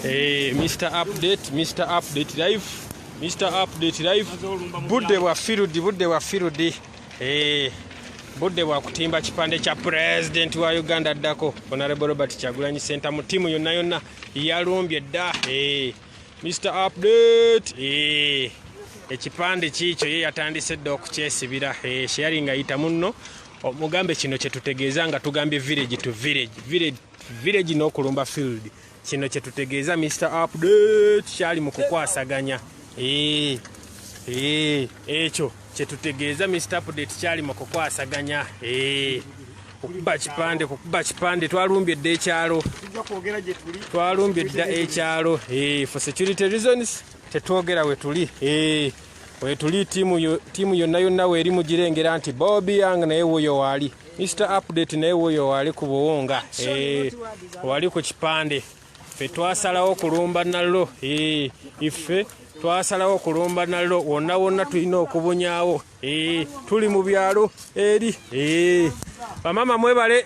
Mr. Update live. Budde wa Firudi. Budde wa kutimba kipande kya president wa Uganda addako Honorable Robert Kyagulanyi Ssentamu mu timu yonna yalumbye dda. Mr. Update. Ekipande kikyo ye yatandise dda okukyesibira. Sharing ayita munno omugambe kino kye tutegeeza nga tugambye village to village n'okulumba field. Kino kye tutegeeza Mr. Update kyali mu kukwasaganya. Ekyo kye tutegeeza Mr. Update kyali mu kukwasaganya. Okuba kipande twalumbye dda ekyalo. Twalumbye dda ekyalo. For security reasons tetwogera we tuli. We tuli timu yonna weeri mugirengera nti Bobby Yang naye wuyo waali. Mr. Update naye wuyo waali ku buwunga. Wali ku kipande. Ffe twasalawo kulumba nallo. Iffe twasalawo kulumba nallo wonna tulina okubunyaawo. Tuli mu byalo eri. Bamama mwebale.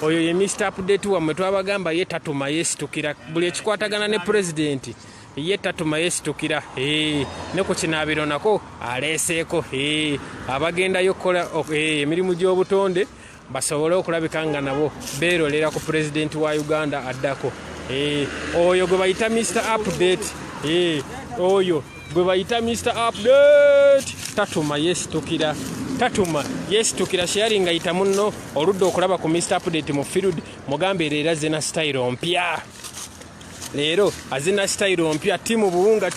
Oyo ye Mr. Update wammwe twabagamba ye tatuma yesitukira buli ekikwatagana ne president. Ye tatuma yesitukira. Ne ku kinaabiro nako aleeseeko. Abagendayo kukola emirimu gy'obutonde basobole okulabika nga nabo beerolera ku president wa Uganda addako. Oyo gwe bayita Mr. Update. Oyo gwe bayita Mr. Update. Tatuma yesitukira. Sharing ayita munno oludde okulaba ku Mr. Update mu field mugambe leero zina style mpya. Leero azina style mpya timu buwunga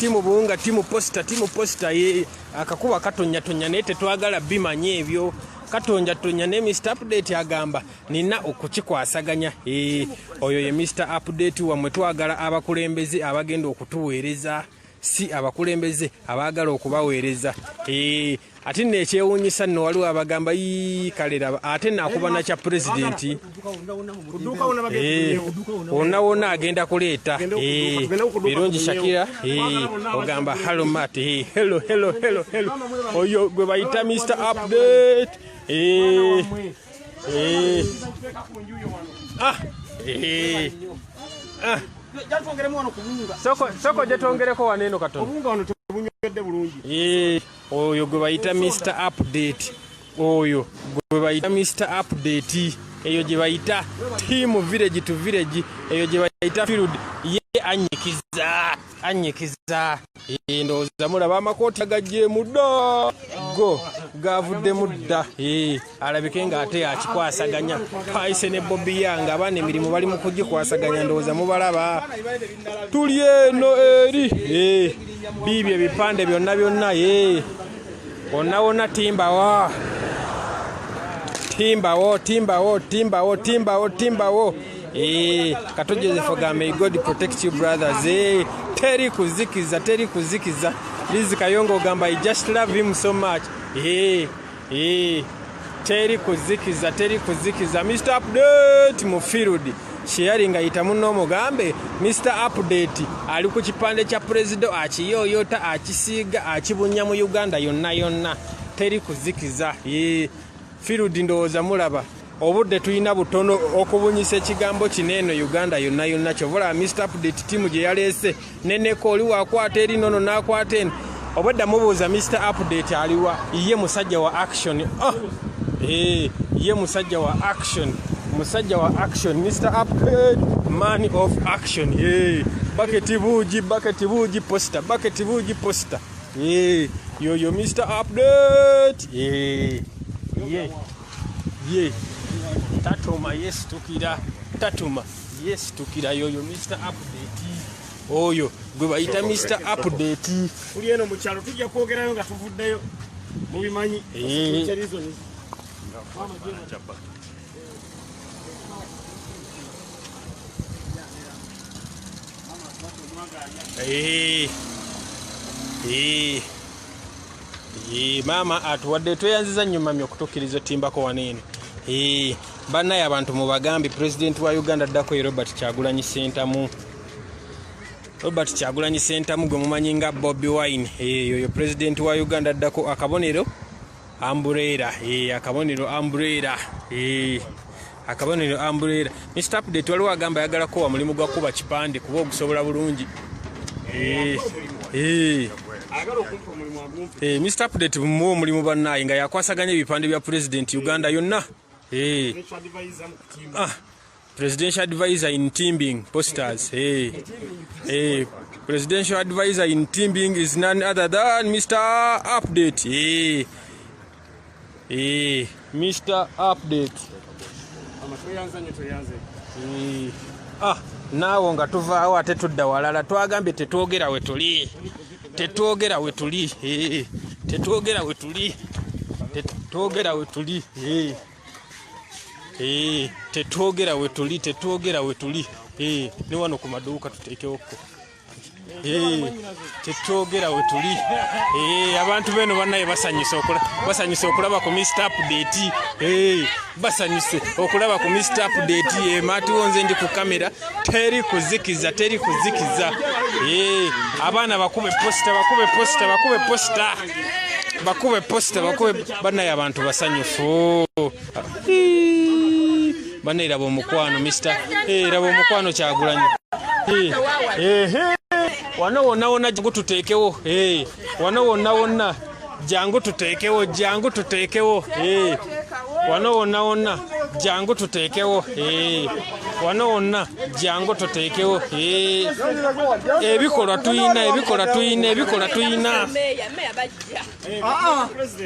timu posta akakuba katonnya naye tetwagala bimanye ebyo. Katonja ne Mr. Update agamba nina okukikwasaganya. Oyo ye Mr. Update wammwe twagala abakulembeze abagenda okutuweereza si abakulembeze abaagala okubaweereza. Ate nekyewuunyisa nno waliwo abagamba kalera ate naakuba nakya pulezidenti wonna agenda kuleeta. Birungi Shakira ogamba hello Mate. Hello. Oyo gwe bayita Mr. Update. Soko jetwongereko waneeno katono. Oyo gwe bayita Mr. Update. Oyo gwe bayita Mr. Update. Eyo gye bayita team village to village. Eyo gye bayita field ye anyikiza. Ndowooza mulaba amakooti agajje muddo go gavudde mudda. Alabike nga ate akikwasaganya. Paise ne Bobby Yang abaana emirimu bali mu kugikwasaganya. Ndowooza mubalaba tuli eno eri. Bibye ebipande byonna wonna timbawo. Kato Joseph ga may God protect you brothers. Teri kuzikiza. Liz Kayongo gamba I just love him so much. Teri kuzikiza. Mr. Update mu field. Sharing ayita munno mugambe Mr. Update ali ku kipande kya president akiyoyota akisiiga akibunya mu Uganda yonna. Teri kuzikiza. Field ndowooza mulaba obudde tulina butono okubunyisa ekigambo kineno Uganda yonna kyobola Mr. Update timu gye yaleese neneko oli wakwata eri nono n'akwata eno. Obwedda mubuuza Mr. Update aliwa ye musajja wa action. Ye musajja wa action. Mr. Update man of action. Bucket buugi poster. Yo Mr. Update. Tatuma yesitukira yoyo Mr. Update. Oyo gwe bayita Mr. Update. Uli eno mu kyalo tujja kwogerayo nga tuvuddeyo mubimanyi. Mama atuwadde tweyanziza nnyo mami okutukkiriza otimbako waneeno. Bannaye abantu mubagambi president wa Uganda addako Robert Kyagulanyi Ssentamu gwe mumanyi nga Bobby Wine. Oyo president wa Uganda addako akabonero umbrella. akabonero umbrella. Mr. Update waliwo agamba ayagala ko mulimu gwa kuba kipande kuba okusobola bulungi. Mr. Update mu mulimu bannaye nga yakwasaganya ebipande bya President Uganda yonna. Presidential advisor in Timbing posters. Presidential advisor in Timbing is none other than Mr. Update. Mr. Update. Naawo nga tuvaawo ate tudda walala twagambye tetwogera we tuli. Tetwogera we tuli. Tetwogera we tuli. Tetwogera we tuli. Tetwogera we tuli. Tetwogera we tuli. Ni wano ku maduuka tuteekewo ko. Tetwogera we tuli. Abantu beno bannaye basanyuse okulaba ku Mr. Update. Basanyuse okulaba ku Mr. Update. Mati wonze ndi ku kamera teri kuzikiza. Abaana bakube posta bannaye abantu basanyufu. Bannaye raba omukwano Mr. Raba omukwano Kyagulanyi. Wano wonna jangu tuteekewo. Wano wonna jangu tuteekewo. Wano wonna jangu tuteekewo. Wano wonna jangu tuteekewo. Ebikola tuyina.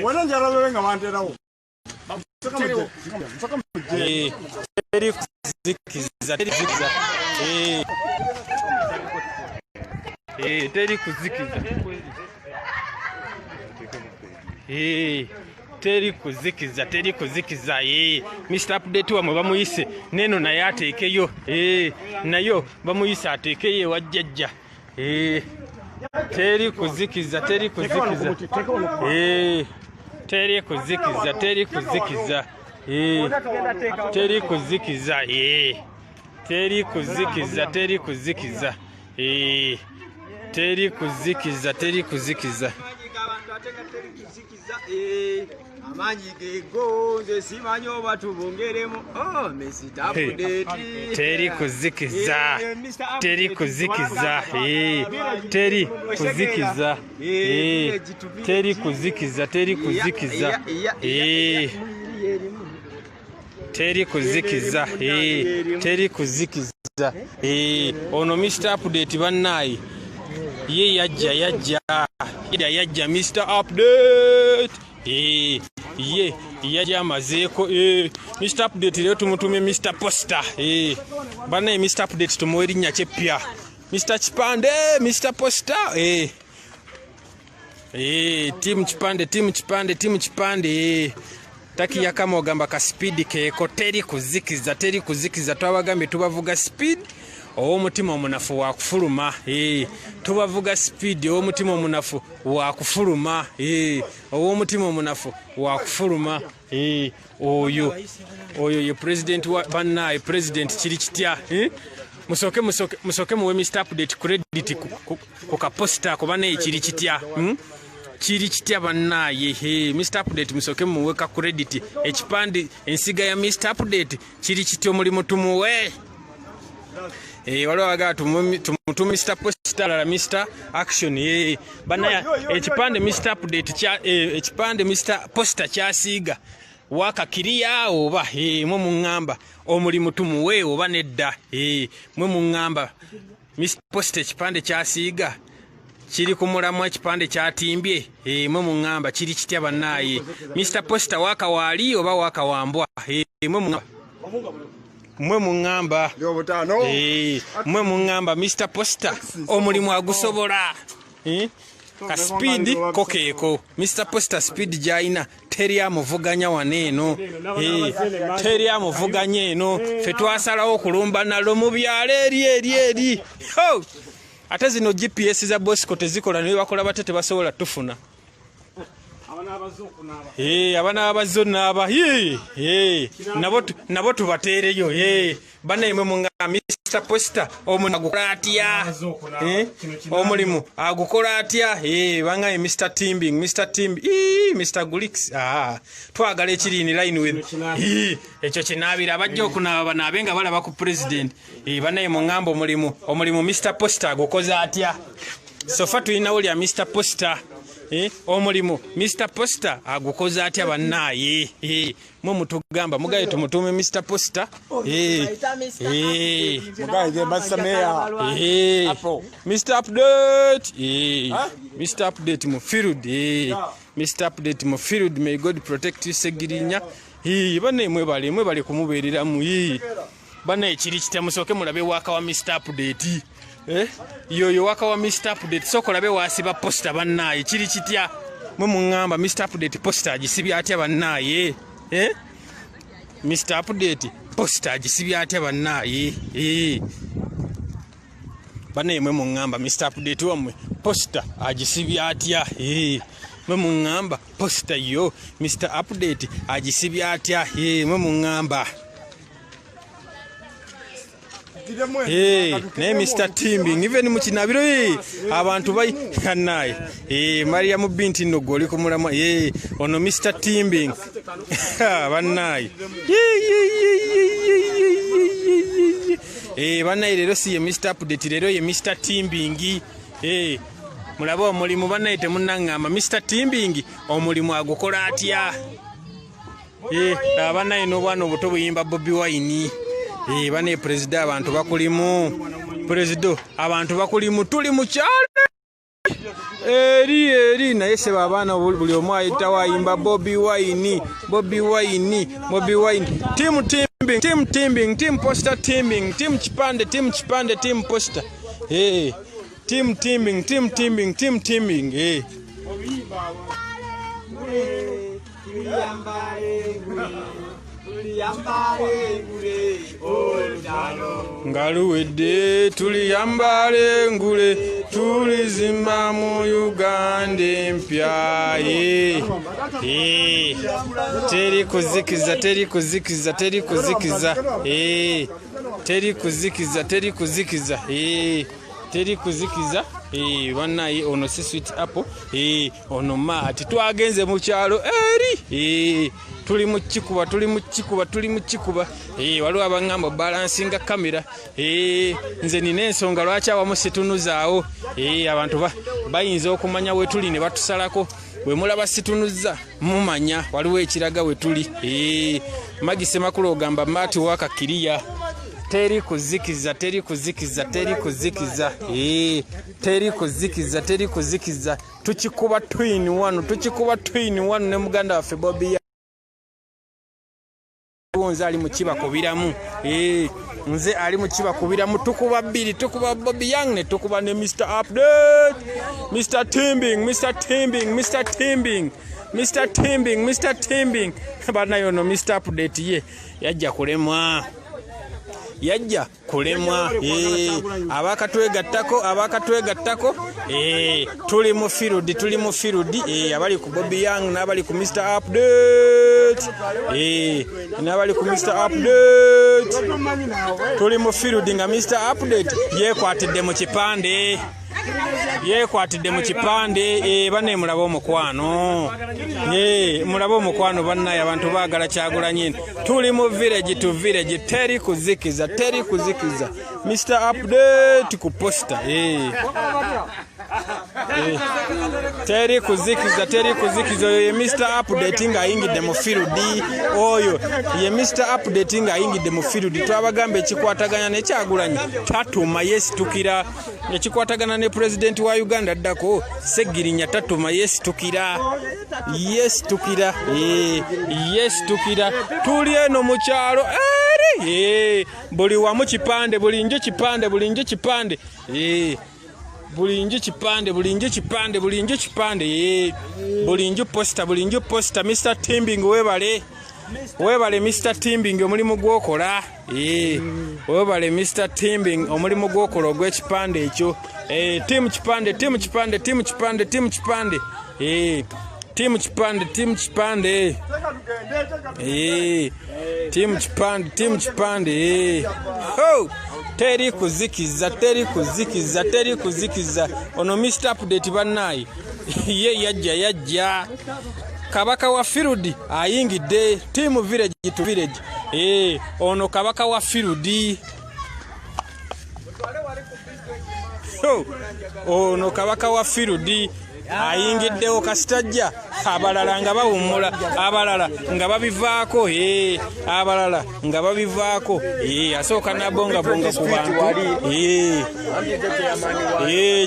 Wana njala wewe wanterawo. Teri kuzikiza. Teri kuzikiza. Mr. Update wamwe bamuyise neno naye ateekeyo. Nayo bamuyise ateekeyo wajjajja. Teri kuzikiza. Teri kuzikiza. Amanyi gego nze simanyo batubongeremu. Mr. Update. Teri kuzikiza. Ono Mr. Update bannaye. Ye yajja Mr. Update. Yajja amazeeko. Mr. Update leo tumutumye Mr. Poster. Bannaye Mr. Update tumuwe erinnya ky'eppya. Mr. Kipande, Mr. Poster. Team Kipande. Takiya kama ogamba ka speed keeko teri kuzikiza. Twabagambye tubavuga speed owomutima omunafu wakufuluma. Tubavuga speed owomutima omunafu wakufuluma. Owomutima omunafu wakufuluma. Oyo ye president wa bannaye president kiri kitya. Musoke muwe Mr. Update credit ku kaposta ko bannaye kiri kitya. Kiri kitya bannaye. Mr. Update musoke muwe ka credit ekipande ensiga ya Mr. Update kiri kityo mulimu tumuwe. Waliwo agala tumutume Mr. Poster la Mr. Action. Banaya ekipande Mr. Update ekipande Mr. Poster kyasiiga wakakiriya oba mwe muŋŋamba omulimu tumuwe oba nedda. Mwe muŋŋamba Mr. Poster ekipande kyasiiga kiri ku mulamwa ekipande kyatimbye. Mwe muŋŋamba kiri kitya bannaye. Mr. Poster wakawaali oba wakawambwa. Mwe muŋŋamba Mr. Poster omulimu agusobola. Ka speed kokeeko Mr. Poster speed gy'alina teri amuvuganya waneeno. Teri amuvuganya eno. Ffe twasalawo okulumba nalo mu byalo eri. Ate zino GPS za Bosco tezikola ne bakola bate tebasobola tufuna. abana abazzo naba nabo tubateereyo banaimwe munga Mr. Poster omuntu agukola atya omulimu agukola atya bangaye Mr. Timbing Mr. Gulix twagala ekirini line with ekyo kinabira abajja okunaba banabe nga balaba ku president banaye mu ngambo omulimu Mr. Poster agukoza atya sofa tulina oli Mr. Poster omulimu Mr. Poster agukoza atya bannaye mwe mutugamba mugaye tumutume Mr. Poster mugaye je basameya Mr. Update Mr. Update mu field Mr. Update mu field may God protect you Segirinya bane mwe bali kumuberera mu bane ekiri kitemusoke mulabe waka wa Mr. Update yoyo waka wa Mr. Update sokolabe wasiba Poster bannaye kiri kitya mwe mungamba Mr. Update Poster agisibya atya bannaye Mr. Update Poster agisibya atya bannaye banaye mwe mungamba Mr. Update wamwe Poster agisibya atya mwe mungamba Poster yo Mr. Update agisibya atya mwe mungamba naye Mr. Timbing even mu kinabiro abantu bayi kanaye Mariam binti no goli kumulama ono Mr. Timbing banaye banaye lero si Mr. Update lero ye Mr. Timbing mulaba omulimu banaye temunangamba Mr. Timbing omulimu agukola atya abanaye n'obwana obuto buyimba Bobi Wine bane president abantu bakulimu president abantu bakulimu tuli mu kyalo eri naye se babana buli omu ayita wayimba Bobi Wine team Timbing team Poster Timbing team Chipande team Poster team Timbing ngaluwedde tuliyambale ngule tulizimba mu Uganda empya teri kuzikiza banaye ono si sweet apple ono mati twagenze mu kyalo eri tuli mu kikuba waliwo abangamba balansinga kamera nze nina ensonga lwaki awamu situnuzaawo abantu bayinza okumanya we tuli ne batusalako we mulaba situnuza mumanya waliwo ekiraga we tuli Magise Makulu ogamba mati wakakiriya teri kuzikiza tukikuba twin one ne muganda waffe Bobby Bonza ali mukiba kubiramu nze ali mukiba kubiramu tukuba bbiri tukuba Bobby Young ne tukuba ne Mr. Update Mr. Timbing banayo no Mr. Update ye yajja kulemwa abakatwegattako tuli mu field abali ku Bobby Young n'abali ku Mr. Update tuli mu field nga Mr. Update yekwatidde mu kipande bane mulaba omukwano bannaye abantu baagala Kyagulanyi tuli mu village teri kuzikiza Mr. Update ku Poster teri kuzikiza oyo ye Mr. Update nga ayingidde mu field twabagamba ekikwataganya ne Kyagulanyi tatuma yesitukira ekikwatagana ne president wa Uganda addako Segirinya tatuma yesitukira tuli eno mu kyalo buli wamu kipande bulinjo kipande bulinjo Poster Mr. Timbing webale Mr. Timbing omulimu gwokola webale Mr. Timbing omulimu gwokola ogw'ekipande ekyo team Timu Kipande Timu Kipande oh teri kuzikiza ono Mr Update bannayi ye yajja Kabaka wa Firudi ayingidde Timu Village to Village ono Kabaka wa Firudi ono Kabaka wa Firudi ayingiddewo kasitajja abalala nga bawummula abalala nga babivaako abalala nga babivaako asooka nabonga ku bantu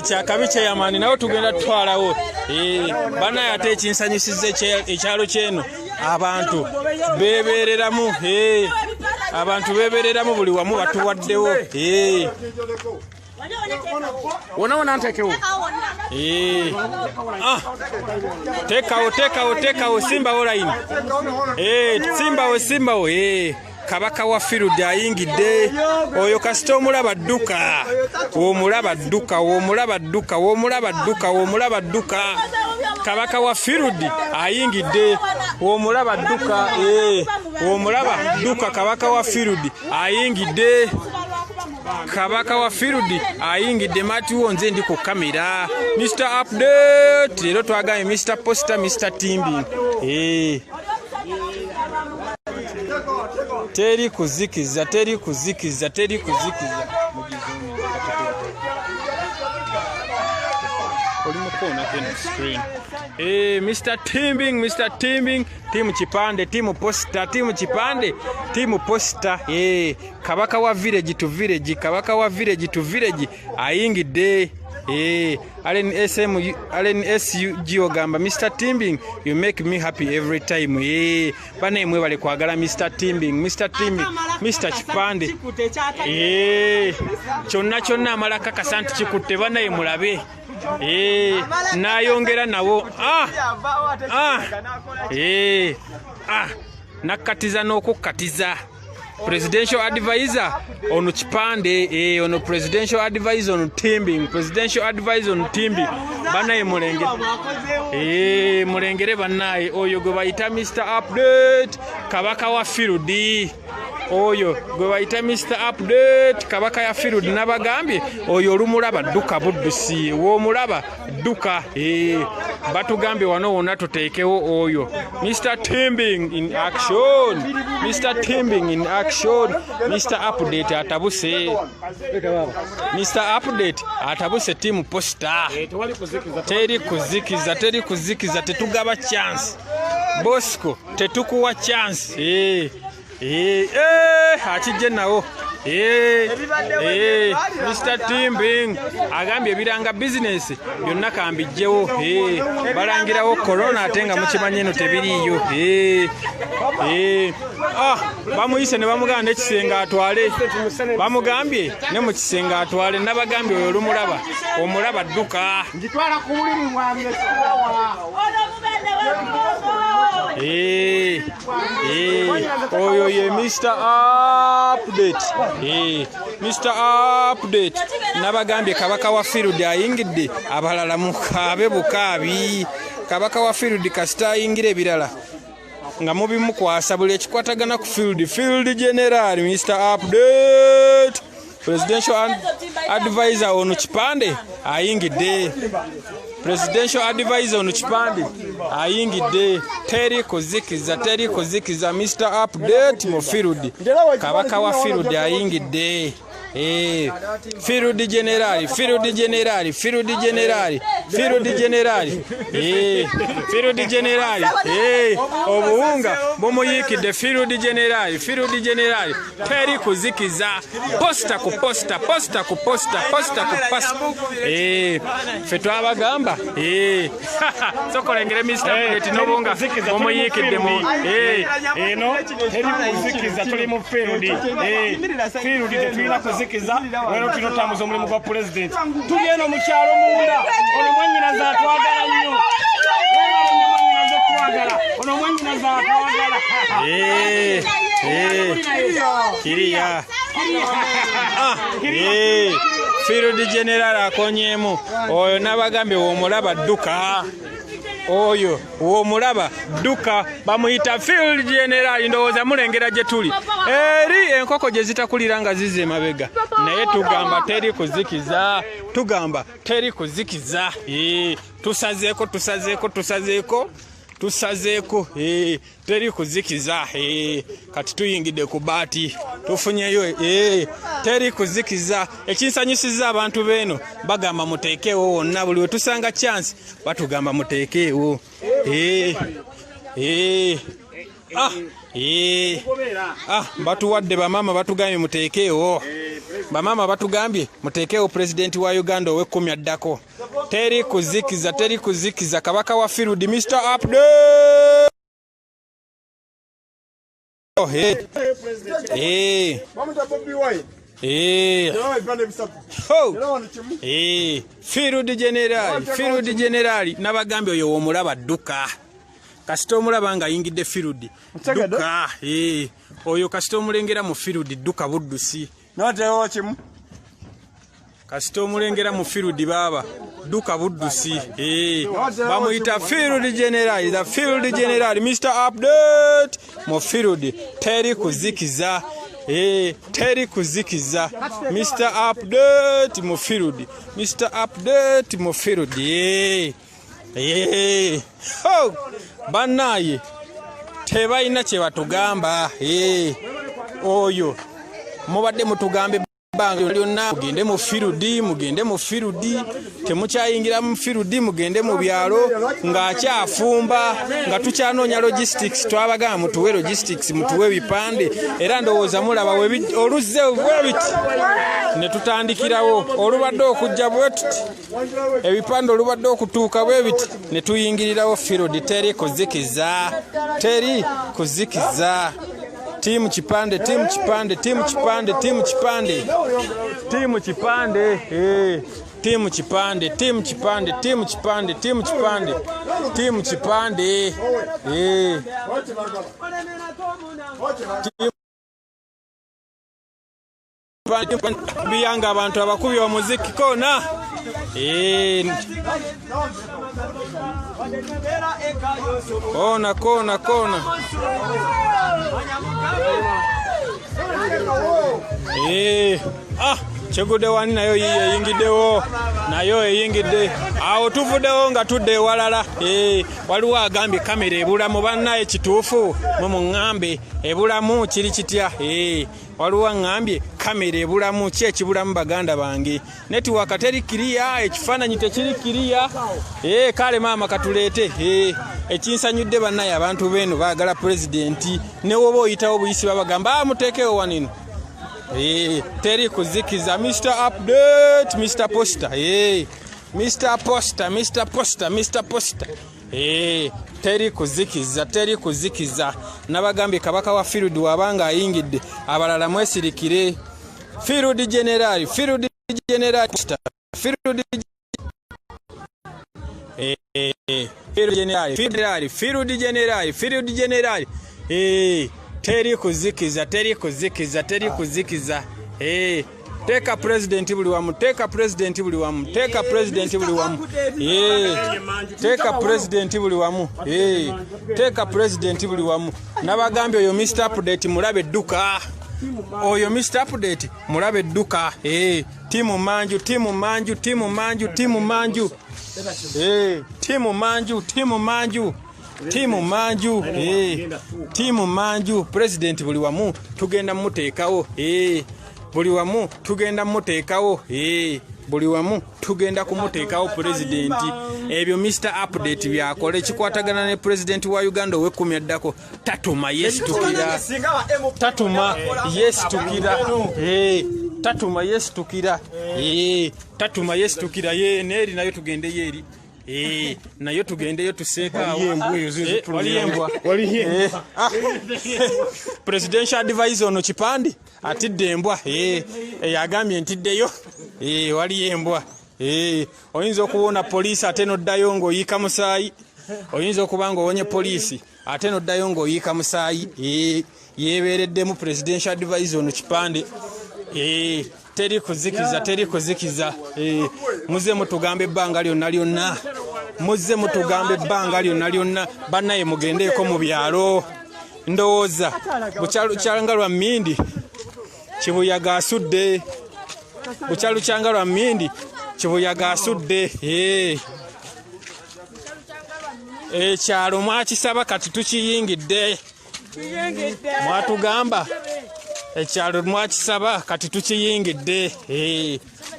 kyakabi kyeyamaani nawe tugenda tutwalawo banaye ate ekinsanyusizza ekyalo kyeno abantu beebereramu buli wamu batuwaddewo Wona ntekewo. Tekawo Simbawo line. Simbawo Kabaka wa Firudi ayingidde oyo kasita omulaba dduka Kabaka wa Firudi ayingidde omulaba dduka Kabaka wa Firudi ayingidde Kabaka wa Firudi ayingidde Matiwo nze ndi ku kamera Mr Update lero twagaye Mr Poster Mr Timbing teri kuzikiza olimukona kena screen Mr Timbing Timu Kipande Timu Poster Kabaka wa Village to Village ayingidde LNSUG ogamba Mr Timbing you make me happy every time bane mwe bale kwagala Mr Kipande kyonna amalaka kasanti kikutte banaye mulabe nayongera nawo nakatiza n'okukatiza Presidential advisor on Kipande ono presidential advisor on Timbing banaye mulengere banaye oyo gwe bayita Mr Update Kabaka wa Firudi oyo gwe bayita Mr Update Kabaka ya Firudi nabagambye oyo olumulaba dduka buddusi w'omulaba dduka batugambye wano wonna tuteekewo oyo Mr Timbing in action Mr Update atabuse Timu Poster teri kuzikiza tetugaba chance Bosco tetukuwa chance akijje nawo Mr Timbing agambye ebiranga business byonna kambijjewo balangirawo corona ate nga mukimanyi eno tebiriiyo bamuyise ne bamugamba n'ekisenga atwale bamugambye ne mu kisenga atwale nabagambye oyo omulaba dduka Njitwala ku mulimu mwange oyo ye Mr Update nabagambye Kabaka wa Firudi ayingidde abalala mukabe bukaabi Kabaka wa Firudi kasita ayingira ebirala nga mubimukwasa buli ekikwatagana ku Field General Mr Update Presidential advisor on Kipande ayingidde teri kuzikiza Mr Update mu Firudi Kabaka wa Firudi ayingidde Firudi General obuwunga bumuyikidde Firudi General teri kuzikiza posta ku posta fe twabagamba sokolengere Mr Update nobunga bumuyikidde mu eno teri kuzikiza tuli mu Firudi tetulina kuzikiza wano tunotambuza omulimu gwa president tugenda mu kyalo munda ono mwannyinaze atwagala nnyo ono mwannyinaze atwagala kiriya Field General akonyemu oyo nabagambye w'omulaba dduka oyo omulaba Duka bamuyita Field General ndowooza mulengera gye tuli eri enkoko gye zitakulira nga zize emabega naye tugamba teri kuzikiza tusazeeko teri kuzikiza kati tuyingidde ku baati tufunyeyo teri kuzikiza ekinsanyusiza abantu beeno bagamba muteekeewo wonna buli we tusanga chance batugamba muteekeewo batuwadde bamama batugambye muteekeewo bamama batugambye muteekeewo pulezidenti wa Uganda ow'ekkumi addako teri kuzikiza kabaka wa Field Mr. Update Field General nabagambye oyo w'omulaba Duka kasita omulaba nga ayingidde Field Duka oyo kasita omulengera mu Field Duka buddusi kasita omulengera mu Field baba Duka buddusi bamuyita Field General the Field General Mr. Update mu Field teri kuzikiza Mr. Update mu Field Mr. Update mu Field bannaye tebalina kye batugamba oyo mubadde mutugambe banga lyonna mugende mu Field temukyayingira mu Field mugende mu byalo ng'akyafumba nga tukyanoonya logistics twabagamba mutuwe logistics mutuwe ebipande era ndowooza mulaba oluzze bwebiti ne tutandikirawo olubadde okujja bwetuti ebipande olubadde okutuuka bwebiti ne tuyingirirawo Field teri kuzikiza Timu kipande biyanga abantu abakubi wa muziki kona kona Chegude wani nayo yingiddewo nayo eyingidde awo tuvuddewo nga tudde ewalala waliwo agambye kamera ebulamu bannaye kituufu mumuŋŋambe ebulamu kiri kitya waliwo aŋŋambye kamera ebulamu ki ekibulamu baganda bange netiwaka teri kiriya ekifaananyi tekiri kiriya kale maama katuleete ekinsanyudde bannaye abantu beeno baagala pulezidenti ne woba oyitawo buyisi babagamba muteekewo wanino teri kuzikiza Mr. Update Mr. Poster Mr. Poster teri kuzikiza nabagambye kabaka wa Field wabanga ayingidde abalala mwesirikire Field General teri kuzikiza teka president buli wamu teka president buli wamu nabagambye oyo Mr. Update mulabe Duka timu manju timu manju president buli wamu tugenda muteekawo buli wamu tugenda kumuteekawo pulezidenti ebyo Mr. Update byakola ekikwatagana ne pulezidenti wa Uganda ow'ekkumi addako tatuma yesitukira neeri nayo tugendeyo eri nayo tugendeyo tuseeka presidential advisor ono kipande atidde embwa yagambye ntiddeyo waliyo embwa oyinza okuwona poliisi ate noddayo ng'oyiika musaayi oyinza okuba ng'owonye poliisi ate noddayo ng'oyiika musaayi yeebeereddemu presidential advisor ono kipande teri kuzikiza muze mutugambe ebbanga lyonna muzze mutugamba ebbanga lyonna bannaye mugendeeko mu byalo. Ndowooza bukyalo lwa Mmindi kibuyaga asudde. Bukyalo lwa Mmindi kibuyaga asudde. Ekyalo mwakisaba kati tukiyingidde. Mwatugamba ekyalo mwakisaba kati tukiyingidde.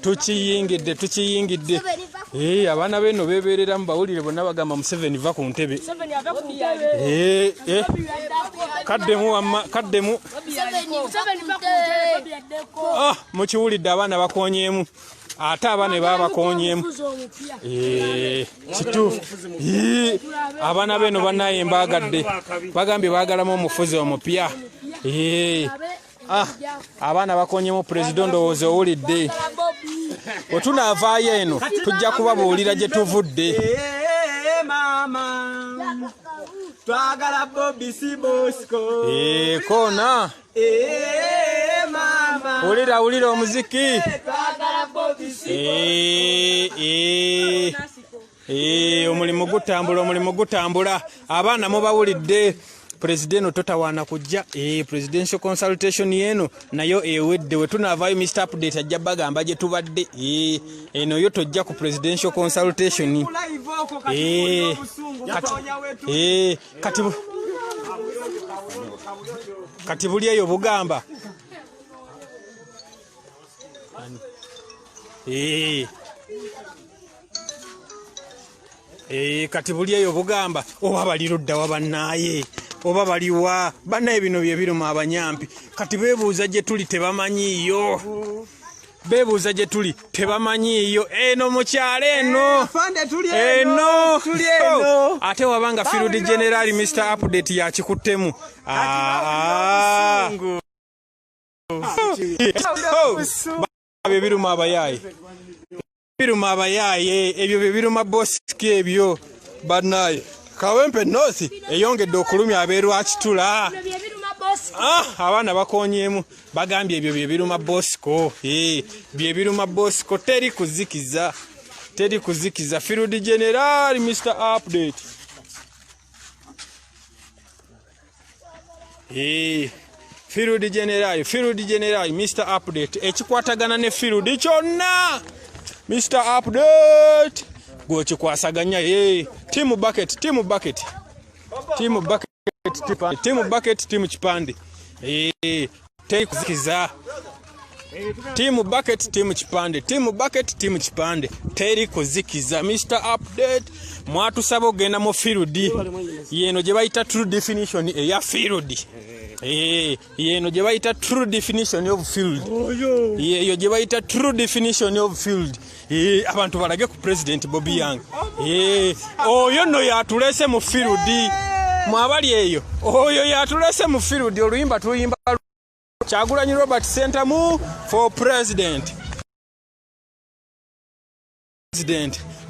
Tukiyingidde. Abaana beno beberera mu bawulire bonna bagamba Museveni va ku ntebe. Kaddemu. Mukiwulidde abaana bakonyeemu. Ate abaana babakonyeemu. Kituufu. Abaana beno bannaye mbagadde. Bagambye baagalamu omufuzi omupya. Abaana bakonyeemu Pulezidenti ndowooza owulidde. Bwe tunaavaayo eno tujja kubabuulira gye tuvudde. Mama twagala Bobby si Bosco. Koona. Mama Wulira omuziki. Twagala Bobby si omulimu gutambula. Abaana mubawulidde. Pulezidenti totawaana kujja. Presidential consultation yeno nayo ewedde. We tunaavaayo Mr. Update ajja bagamba gye tubadde. Eno yo tojja ku presidential consultation. Kati buli eyo bugamba. Kati buli eyo bugamba oba balirudda wabannaaye. Oba baliwa bannaye bino bye biruma abanyampi. Kati beebuuza gye tuli tebamanyiiyo. Eno mu kyalo eno. Ate wabanga Field General Mr. Update yakikuttemu. Ebyo biruma abayaaye. Ebyo bye biruma Bosiki ebyo bannaye. Kawempe North eyongedde okulumya abeerwakitula. Abaana bakonyeemu bagambye ebyo bye biruma Bosco. Bye biruma Bosco teri kuzikiza. Field General Mr. Update. Field General Mr. Update ekikwatagana ne Field kyonna Mr. Update gwokikwasaganya. Team bucket team kipande. Teri kuzikiza. Team bucket team kipande. Teri kuzikiza. Mr. Update mwatusaba ogenda mu Field yeno gye bayita true definition eya Field. Yeno gye bayita true definition of Field. Yeyo gye bayita true definition of Field. Abantu balage ku President Bobby Yang. Oyo no yatulese mu Field. Mwabali eyo. Oyo yatulese mu Field oluyimba tuyimba Kyagulanyi Robert Center mu for President.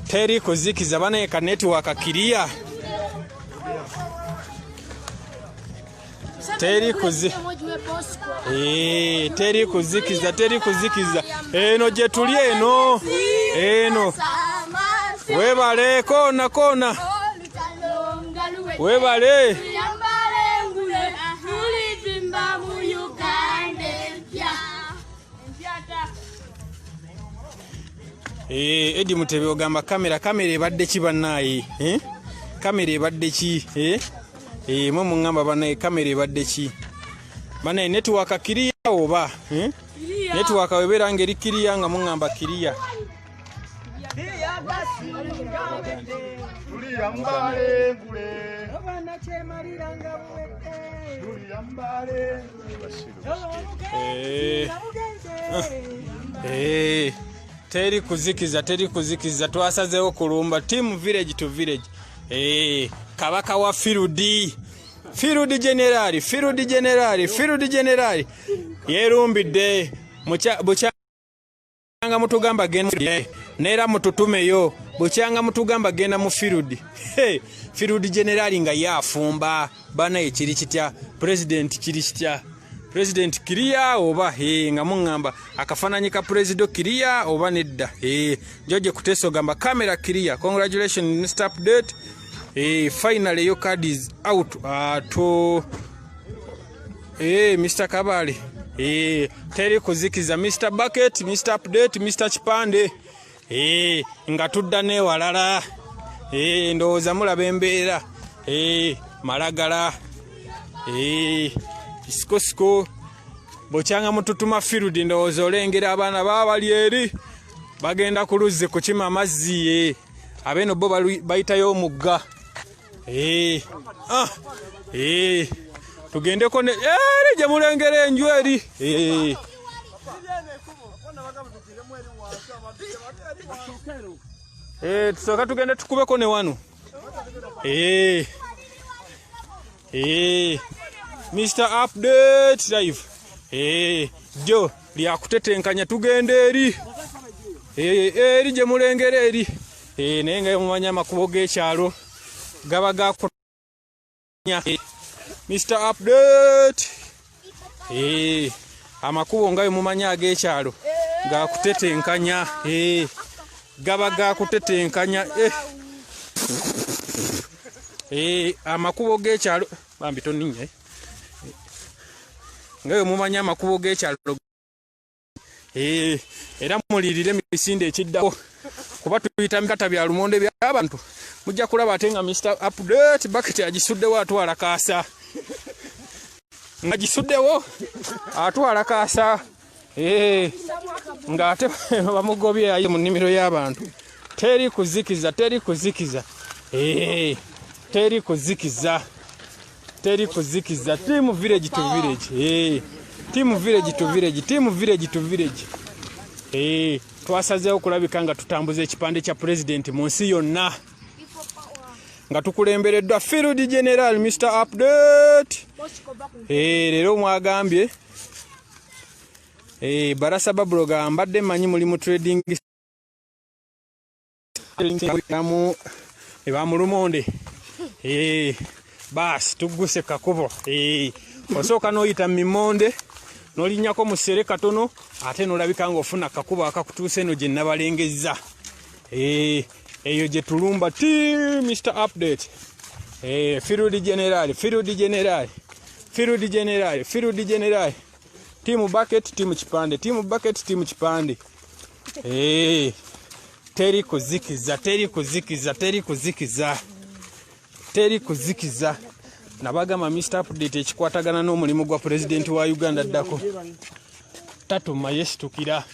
Teri kuzikiza bana ka network akiria. Teri kuzikiza. Eno gye tuli eno. Webale kona. Webale. Edi Mutebe ogamba kamera ebadde ki bannaaye? Kamera ebadde ki? Mwe mungamba bannaye kamera ebadde ki? Bannaye network kiriya oba? Network webeera ngeri kiriya nga mungamba kiriya. Teri kuzikiza twasazeewo kulumba team village to village. Kabaka wa Field General yerumbidde bukyanga mutugamba genda neera mututumeyo bukyanga mutugamba genda mu Field. Field General nga yafumba bana ekiri kitya President kiri kitya President Kiria oba nga mungamba akafananyi ka President Kiria oba nedda George Kuteso gamba camera Kiria. Congratulations Mr. Update. Finally your card is out to Mr. Kabali. Teri kuzikiza Mr. Bucket, Mr. Update, Mr. Chipande. Nga tudda ne walala. Ndowooza mulaba embeera. Malagala. Isikosiko. Bochanga mututuma Firudi ndowooza olengera abaana baabali eri. Bagenda ku luzzi kukima amazzi. Abeno bo bayitayo omugga. Tugendeko ne gye mulengera enju eri. Tusooka tugende tukubeko ne wano. Mr. Update live. Jo lyakutetenkanya tugende eri. Eri gye mulengera eri. Naye nga mumanya amakubo g'ekyalo gaba gakunya. Mr. Update. Amakubo ngayo mumanya ag'ekyalo gakutetenkanya. Gaba gakutetenkanya. Amakubo g'ekyalo bambi toninye. Ngayo mumanya amakubo g'ekyalo. Era mulirire emisinde ekiddako. Kuba tuyita mikata bya lumonde by'abantu. Mujja kulaba ate nga Mr. Update Bucket agisuddewo atwala kaasa. Nga gisuddewo atwala kaasa. Nga ate bamugobye ayi mu nnimiro y'abantu. Teri kuzikiza. Teri kuzikiza. Team village to village. Team village to village. Twasazeewo kulabika nga tutambuza ekipande kya president mu nsi yonna. Nga tukulembereddwa Field General Mr. Update. Leero mwagambye Barasa Babloga ambadde manyi mulimu trading mu Lumonde. Bas tuguse kakubo. Osooka n'oyita Mimonde n'olinnyako mu ssere katono ate n'olabika ng'ofuna kakubo akakutuusa eno gye nabalengezza. Eyo gye tulumba ti Mr. Update. Field General. Team Bucket, Team Chipande. Teri kuzikiza. Nabagamba Mr. Update ekikwatagana n'omulimu gwa President wa Uganda ddako. Tatuma yesitukira.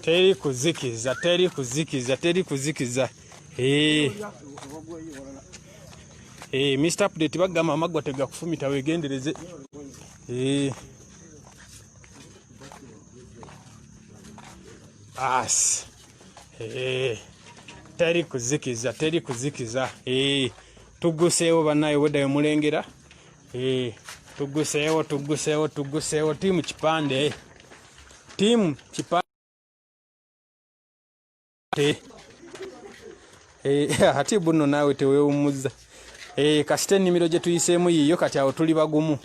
Teri kuzikiza. Mr. Update bagamba amagwa tegakufumita wegendereze. Teri kuzikiza. Tuguseewo bannaye weddayo mulengera. Tuguseewo. Team Chipande. Ati buno naawe teweewumuzza. Kasite ennimiro gye tuyiseemu yiyo kati awo tuli bagumu.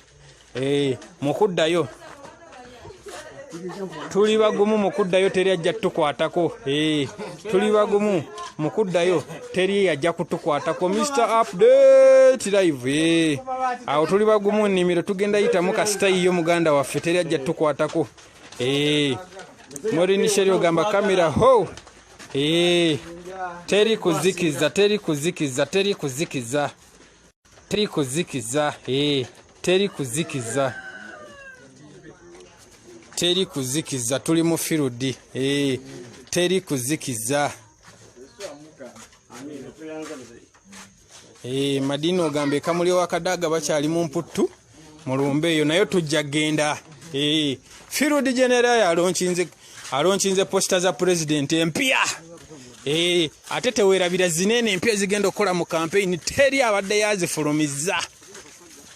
Mukuddayo. Tuli bagumu mukuddayo teri ajja tukwatako. Tuli bagumu mukuddayo teri ajja kutukwatako. Mr. Update live. Awo tuli bagumu nnimiro tugenda yitamu kasita yiyo muganda waffe teri ajja tukwatako. Morini Sherio gamba kamera ho. Teri kuzikiza. Tuli mu Field. Teri kuzikiza. Madini ogambe kamuli wakadaga bakyali mu mputtu mulumbe eyo nayo tujja genda. Field General alonkinze posta za president empya. Ate teweerabira zinene empya zigenda okukola mu campaign. Teri abadde yazifulumiza.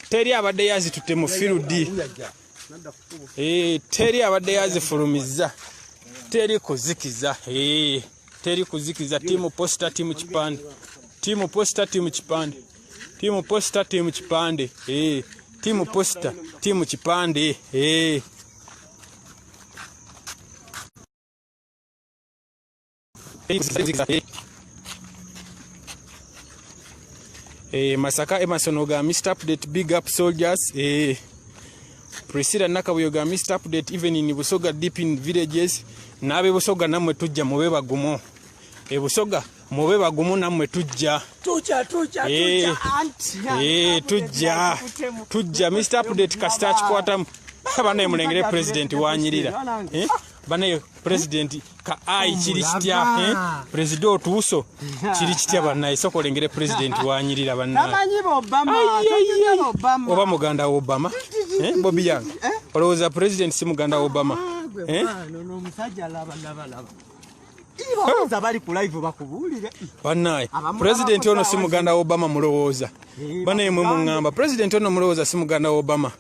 Teri abadde yazitutte mu Field. Teri abadde yazifulumiza. Teri kuzikiza. teri kuzikiza. Timu posta timu kipande. Timu posta timu kipande. Timu posta timu kipande. Timu posta timu kipande. Masaka Emerson oga Mr. Update, big up soldiers. Priscilla Nakabuyo ga Mr. Update, even in Busoga deep in villages. Nabe Busoga namwe tujja mube bagumu. Busoga mube bagumu namwe tujja. Tujja Mr. Update kasita chikwata bana mulengere president wanyirira. Bana president ka ai chiri kitya president otuso chiri kitya bana isoko lengere president wanyirira bana Obama muganda Obama Bobby Yang olowooza president si muganda Obama no musajja laba ibo bali ku live bakubulire bana president ono si muganda Obama mulowooza bana yemwe mungamba president ono mulowooza si muganda Obama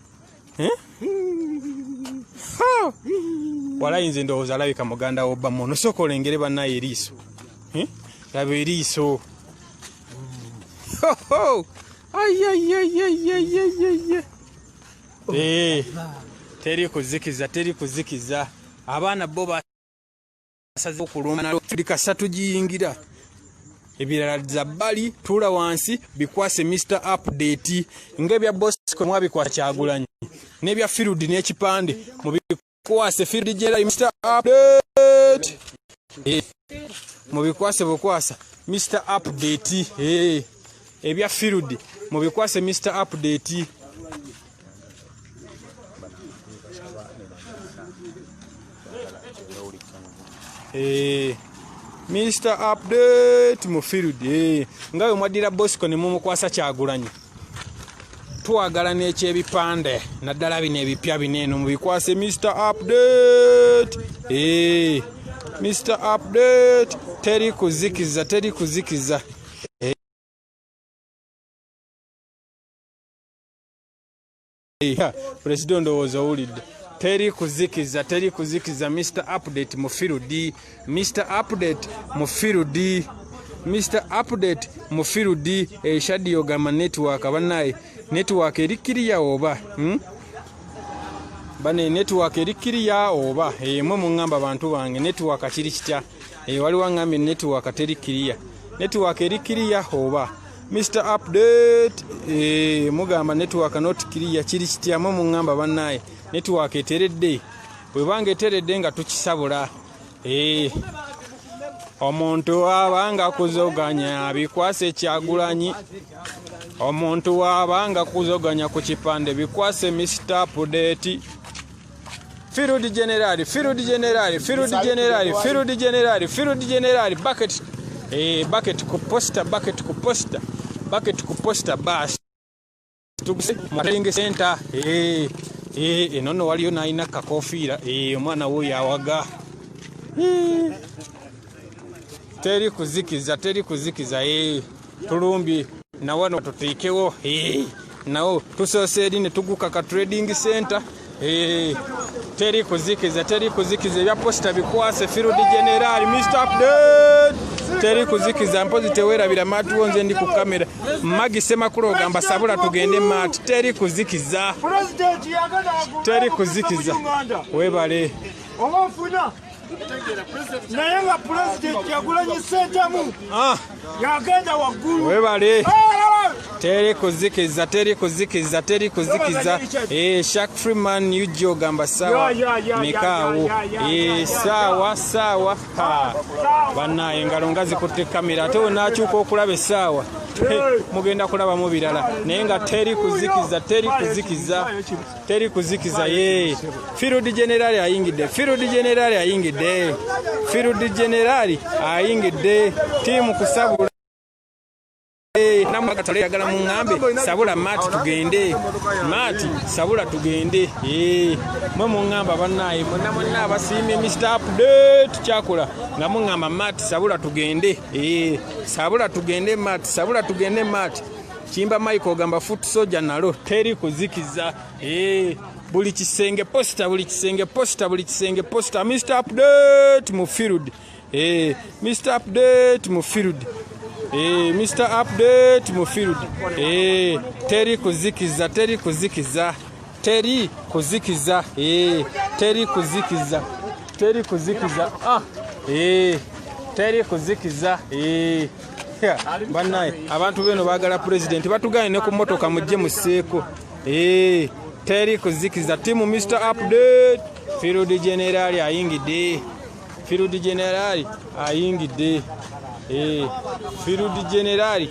wala inze ndowooza alabika muganda Obama ono soko olengere bannaye eriiso laba eriiso teri kuzikiza abaana bo basaze okuluma tuli kasatu giyingira ebirala za bbali tuula wansi bikwase Mr. Update ng'ebya Bosco mwabikwasa Kyagulanyi n'ebya Field n'ekipande mubikwase Field General Mr. Update mubikwase bukwasa Mr. Update ebya Field mubikwase Mr. Update Mr. Update mu Field ngawe mwadira Bosco ne mumukwasa Kyagulanyi twagala n'ekyebipande naddala bino ebipya bineeno mubikwase Mr. Update Mr. Update teri kuzikiza President was owulidde teri kuzikiza Mr. Update mu Field Mr. Update mu Field Mr. Update mu Field Shadi Yogama network banaye network erikiriya oba bane network erikiriya oba mwe mungamba abantu bange network kiri kitya waliwo ngambe network terikiriya network erikiriya oba Mr. Update mugamba network not kiriya kiri kitya mwe mungamba banaye network eteredde bwebange eteredde nga tukisabula omuntu abanga kuzoganya bikwase Kyagulanyi omuntu abanga kuzoganya ku kipande bikwase Mr. Update Field General bucket ku posta bus tuguse marketing center enono waliyo naina kakofiira omwana wo yawaga teri kuzikiza tulumbye na wano tutekewo nawo tusoseri ne tuguka ka trading center teri kuzikiza bya posta bikwase Field General Mr. Update teri kuzikiza mpozi tewerabira matu wonze ndi ku kamera magi sema kurogamba sabula tugende matu teri kuzikiza webale omafuna naye nga president Kyagulanyi Ssentamu yagenda waggulu webale teri kuzikiza Shaq Freeman yujo gamba sawa mikawo sawa bana engalo ngazi kutte kamera ate onakyuka okulaba sawa mugenda kulaba mu birala naye nga teri kuzikiza Field General ayingidde timu kusabula namaka yagala mu ngambe sabula tugende mwe mu ngamba banaye monna abasimye Mr. Update kyakula nga mu ngamba mati sabula tugende mati Kimba Michael gamba foot soldier nalo teri kuzikiza buli kisenge posta Mr. Update mu Field Mr Update mu field Mr Update mu field teri kuzikiza teri kuzikiza teri kuzikiza teri kuzikiza teri kuzikiza teri kuzikiza banaye abantu beno bagala president batugane ne ku motoka mujje museeko teri kuzikiza timu Mr Update field general ayingide field general ayingide field general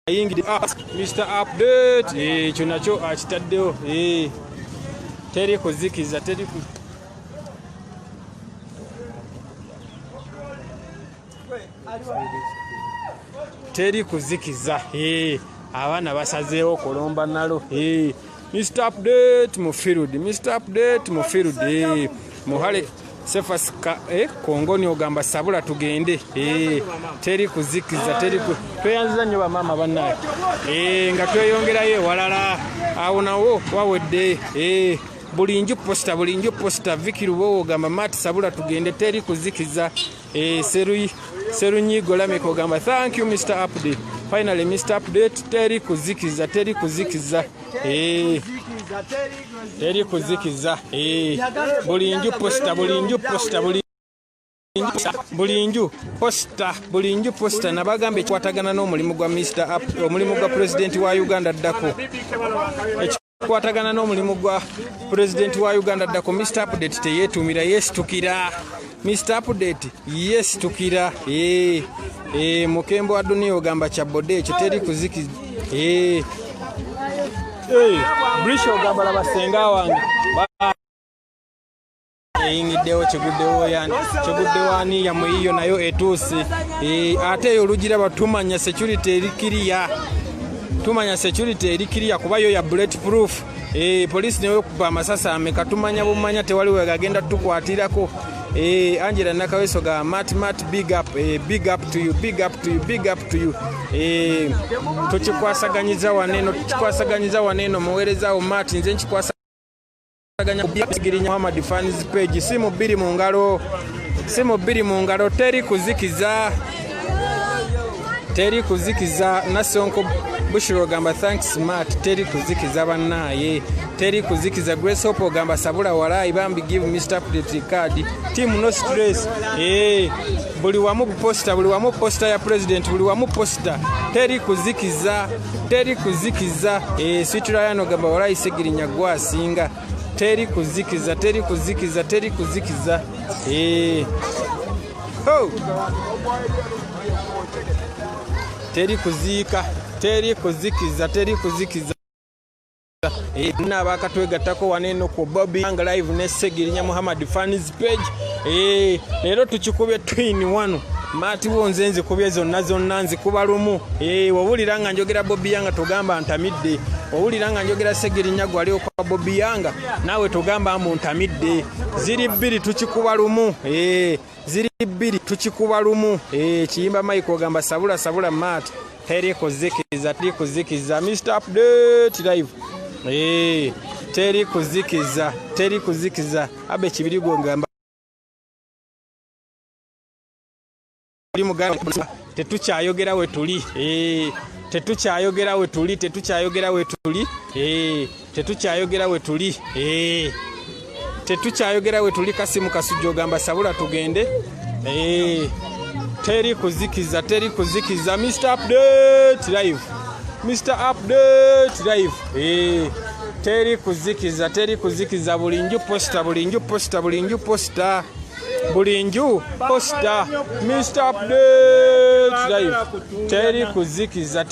ayingide Mr Update kyo nakyo akitaddewo teri kuzikiza teri teri kuzikiza abaana basazeewo kolomba nalo Mr Update mu field Mr Update mu field muhale sefasika kongoni ogamba sabula tugende teri kuzikiza teri tweyanziza nnyo bamaama bannaye nga tweyongerayo walala awo nawo wawedde bulinju posta Vicky Lubowo ogamba mati sabula tugende teri kuzikiza Serunyigo Lameko ogamba thank you Mr Update finally Mr Update teri kuzikiza teri kuzikiza teri kuzikiza bulinju posta bulinju posta nabagambe ekikwatagana n'omulimu gwa Mr Up omulimu gwa president wa Uganda ddako ekikwatagana n'omulimu gwa president wa Uganda ddako Mr Update teyeetumira yesitukira Mr Update yesitukira mukembo wa dunia ogamba kyabode ekyo teri kuzikiza Brisho ogamba labasenga wange eyingiddewo kiguddewo yani kiguddewani yamwe iyo nayo etuuse ate eyo olugira batumanya security erikiriya tumanya security erikiriya kuba yo ya bulletproof police newe kuba amasasa ameka tumanya bumanya tewali wegagenda tukwatirako Angela Nakaweso ga mat big up to you tukikwasaganyiza waneno muweereza mat nze nkikwasaganya kubigirinya Muhammad fans page simu bbiri mu ngalo teri kuzikiza Nasonko Bushiro gamba thanks Matt teri kuzikiza bannaye teri kuzikiza Grace Hope gamba sabula walai bambi give Mr Update card team no stress buli wamu poster ya president buli wamu poster teri kuzikiza Sweet Ryan gamba walai Segirinya gwasinga teri kuzikiza teri kuzikiza nabakatwegattako waneno ku Bobby Young live ne Segirinya Muhammad fans page leero tukikubye twin wano Mati wonze nzikubye zonna nzikuba lumu wawulira nga njogera Bobby Young togamba ntamidde wawulira nga njogera Segirinya gwali okwa Bobby Young nawe togamba ntamidde ziri bbiri tukikuba lumu kiyimba Mike ogamba sabula Mati teri kuzikiza Mr Update live teri kuzikiza abe kibirigo ngamba tetukyayogera we tuli Kasimu Kasujja ogamba sabula tugende teri kuzikiza Mr Update live teri kuzikiza bulinju posta Mr Update live teri kuzikiza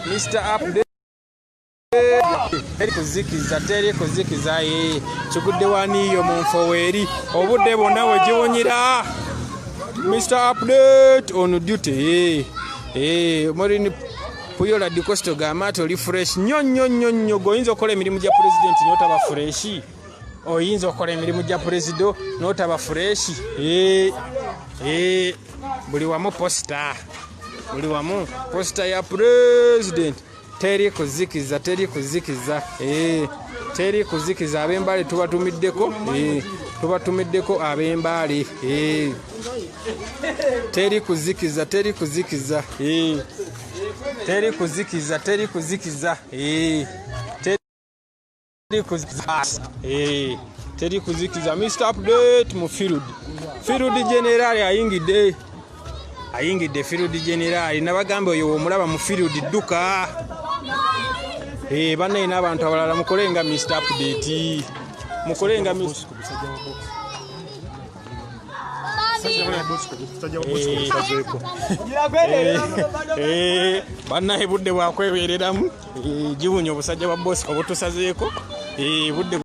Mr Update teri kuzikiza kigudde waniyo mu nfoweri obudde bonna we giwunyira Mr Update on duty Morini Puyola Dikosto Gamati oli fresh nnyo goyinza okola emirimu gya president n'otaba fresh oyinza okola emirimu gya president n'otaba fresh buli wamu posta ya president teri kuzikiza teri kuzikiza ab'Embale tubatumiddeko ab'Embale teri kuzikiza teri kuzikiza teri kuzikiza teri kuzikiza teri kuzikiza Mr. Update mu field general ayingidde field general nabagamba oyo omulaba mu field dduka bannaye n'abantu abalala mukolenga Mr. Update mukolenga bannaye budde bwakwebereramu gibunya obusajja bwa bosi obutusazeeko budde